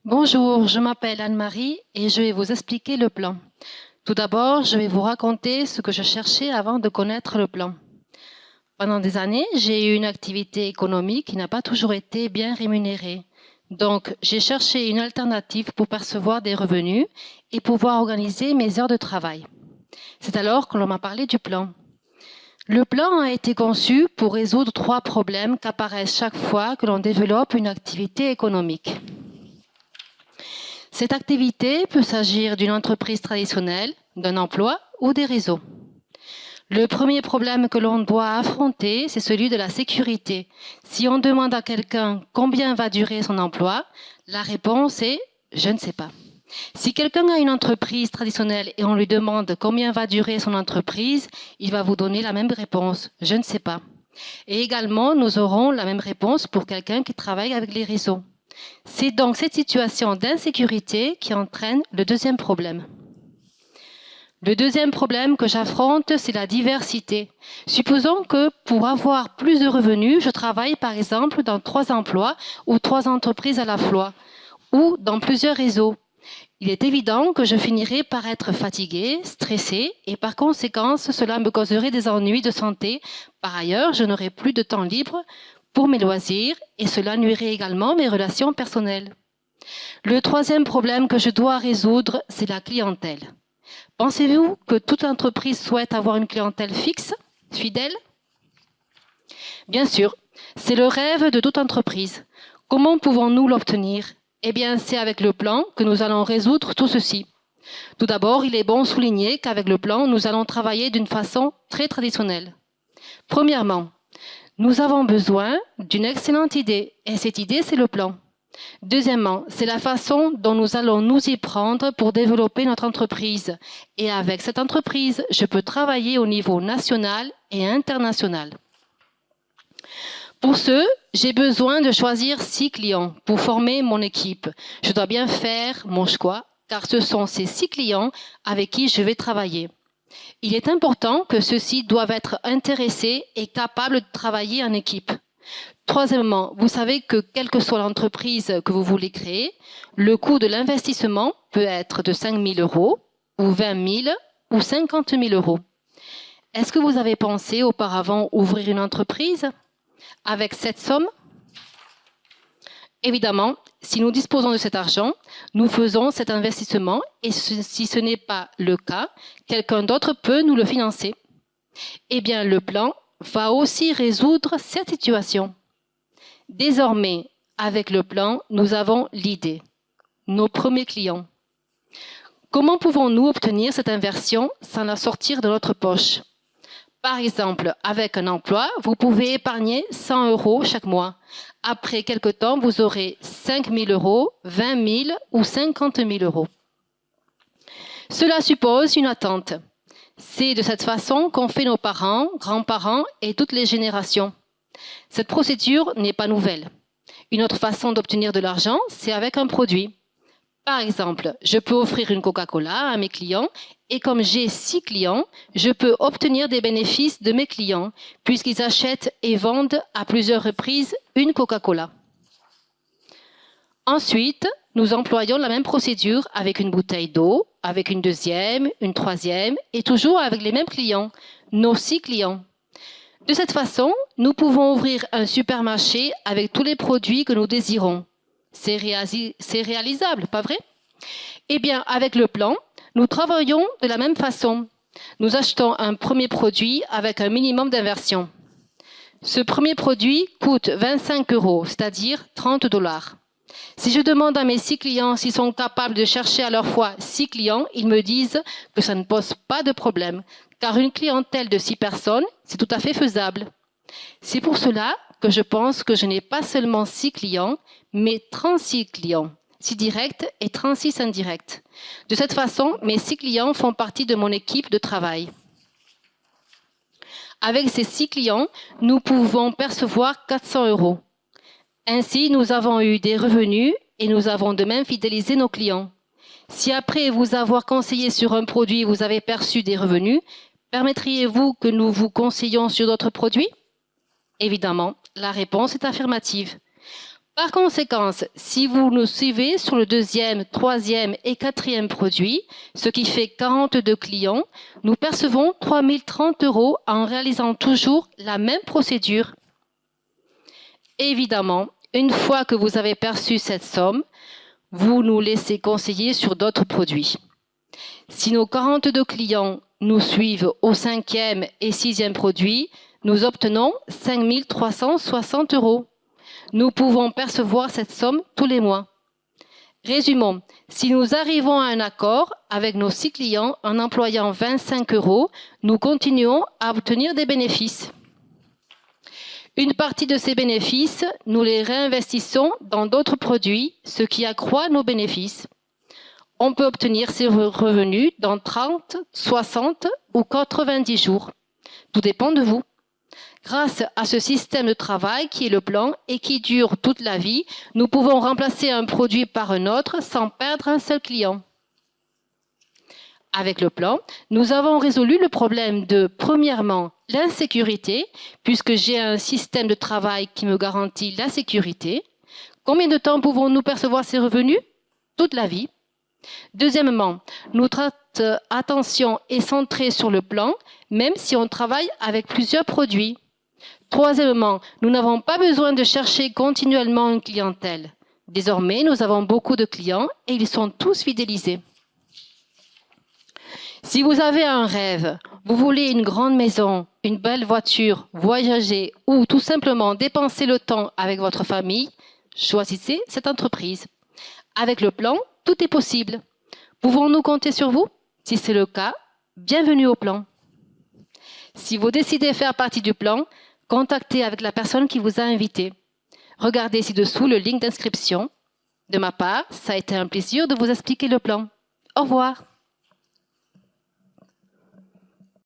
Bonjour, je m'appelle Anne-Marie et je vais vous expliquer le plan. Tout d'abord, je vais vous raconter ce que je cherchais avant de connaître le plan. Pendant des années, j'ai eu une activité économique qui n'a pas toujours été bien rémunérée. Donc, j'ai cherché une alternative pour percevoir des revenus et pouvoir organiser mes heures de travail. C'est alors que l'on m'a parlé du plan. Le plan a été conçu pour résoudre 3 problèmes qu'apparaissent chaque fois que l'on développe une activité économique. Cette activité peut s'agir d'une entreprise traditionnelle, d'un emploi ou des réseaux. Le premier problème que l'on doit affronter, c'est celui de la sécurité. Si on demande à quelqu'un combien va durer son emploi, la réponse est « je ne sais pas ». Si quelqu'un a une entreprise traditionnelle et on lui demande combien va durer son entreprise, il va vous donner la même réponse « je ne sais pas ». Et également, nous aurons la même réponse pour quelqu'un qui travaille avec les réseaux. C'est donc cette situation d'insécurité qui entraîne le deuxième problème. Le deuxième problème que j'affronte, c'est la diversité. Supposons que pour avoir plus de revenus, je travaille par exemple dans 3 emplois ou 3 entreprises à la fois, ou dans plusieurs réseaux. Il est évident que je finirai par être fatiguée, stressée, et par conséquent, cela me causerait des ennuis de santé. Par ailleurs, je n'aurai plus de temps libre pour mes loisirs et cela nuirait également à mes relations personnelles. Le troisième problème que je dois résoudre, c'est la clientèle. Pensez-vous que toute entreprise souhaite avoir une clientèle fixe, fidèle? Bien sûr, c'est le rêve de toute entreprise. Comment pouvons-nous l'obtenir? Eh bien, c'est avec le plan que nous allons résoudre tout ceci. Tout d'abord, il est bon de souligner qu'avec le plan, nous allons travailler d'une façon très traditionnelle. Premièrement, nous avons besoin d'une excellente idée, et cette idée, c'est le plan. Deuxièmement, c'est la façon dont nous allons nous y prendre pour développer notre entreprise. Et avec cette entreprise, je peux travailler au niveau national et international. Pour ce, j'ai besoin de choisir 6 clients pour former mon équipe. Je dois bien faire mon choix, car ce sont ces 6 clients avec qui je vais travailler. Il est important que ceux-ci doivent être intéressés et capables de travailler en équipe. Troisièmement, vous savez que quelle que soit l'entreprise que vous voulez créer, le coût de l'investissement peut être de 5 000 euros, ou 20 000, ou 50 000 euros. Est-ce que vous avez pensé auparavant ouvrir une entreprise avec cette somme? Évidemment, si nous disposons de cet argent, nous faisons cet investissement et si ce n'est pas le cas, quelqu'un d'autre peut nous le financer. Eh bien, le plan va aussi résoudre cette situation. Désormais, avec le plan, nous avons l'idée, nos premiers clients. Comment pouvons-nous obtenir cette inversion sans la sortir de notre poche? Par exemple, avec un emploi, vous pouvez épargner 100 euros chaque mois. Après quelque temps, vous aurez 5 000 euros, 20 000 ou 50 000 euros. Cela suppose une attente. C'est de cette façon qu'ont fait nos parents, grands-parents et toutes les générations. Cette procédure n'est pas nouvelle. Une autre façon d'obtenir de l'argent, c'est avec un produit. Par exemple, je peux offrir une Coca-Cola à mes clients et comme j'ai 6 clients, je peux obtenir des bénéfices de mes clients puisqu'ils achètent et vendent à plusieurs reprises une Coca-Cola. Ensuite, nous employons la même procédure avec une bouteille d'eau, avec une deuxième, une troisième et toujours avec les mêmes clients, nos 6 clients. De cette façon, nous pouvons ouvrir un supermarché avec tous les produits que nous désirons. C'est réalisable, pas vrai? Eh bien, avec le plan, nous travaillons de la même façon. Nous achetons un premier produit avec un minimum d'inversion. Ce premier produit coûte 25 euros, c'est-à-dire 30 $. Si je demande à mes 6 clients s'ils sont capables de chercher à leur fois 6 clients, ils me disent que ça ne pose pas de problème, car une clientèle de 6 personnes, c'est tout à fait faisable. C'est pour cela que je pense que je n'ai pas seulement 6 clients, mais 36 clients, 6 directs et 36 indirects. De cette façon, mes 6 clients font partie de mon équipe de travail. Avec ces 6 clients, nous pouvons percevoir 400 euros. Ainsi, nous avons eu des revenus et nous avons de même fidélisé nos clients. Si après vous avoir conseillé sur un produit, vous avez perçu des revenus, permettriez-vous que nous vous conseillions sur d'autres produits? Évidemment, la réponse est affirmative. Par conséquent, si vous nous suivez sur le deuxième, troisième et quatrième produit, ce qui fait 42 clients, nous percevons 3 030 € en réalisant toujours la même procédure. Évidemment, une fois que vous avez perçu cette somme, vous nous laissez conseiller sur d'autres produits. Si nos 42 clients nous suivent au cinquième et sixième produit, nous obtenons 5 360 €. Nous pouvons percevoir cette somme tous les mois. Résumons, si nous arrivons à un accord avec nos 6 clients en employant 25 €, nous continuons à obtenir des bénéfices. Une partie de ces bénéfices, nous les réinvestissons dans d'autres produits, ce qui accroît nos bénéfices. On peut obtenir ces revenus dans 30, 60 ou 90 jours. Tout dépend de vous. Grâce à ce système de travail qui est le plan et qui dure toute la vie, nous pouvons remplacer un produit par un autre sans perdre un seul client. Avec le plan, nous avons résolu le problème de, premièrement, l'insécurité, puisque j'ai un système de travail qui me garantit la sécurité. Combien de temps pouvons-nous percevoir ces revenus? Toute la vie. Deuxièmement, notre attention est centrée sur le plan, même si on travaille avec plusieurs produits. Troisièmement, nous n'avons pas besoin de chercher continuellement une clientèle. Désormais, nous avons beaucoup de clients et ils sont tous fidélisés. Si vous avez un rêve, vous voulez une grande maison, une belle voiture, voyager ou tout simplement dépenser le temps avec votre famille, choisissez cette entreprise. Avec le plan, tout est possible. Pouvons-nous compter sur vous? Si c'est le cas, bienvenue au plan. Si vous décidez de faire partie du plan, contactez avec la personne qui vous a invité. Regardez ci-dessous le link d'inscription. De ma part, ça a été un plaisir de vous expliquer le plan. Au revoir.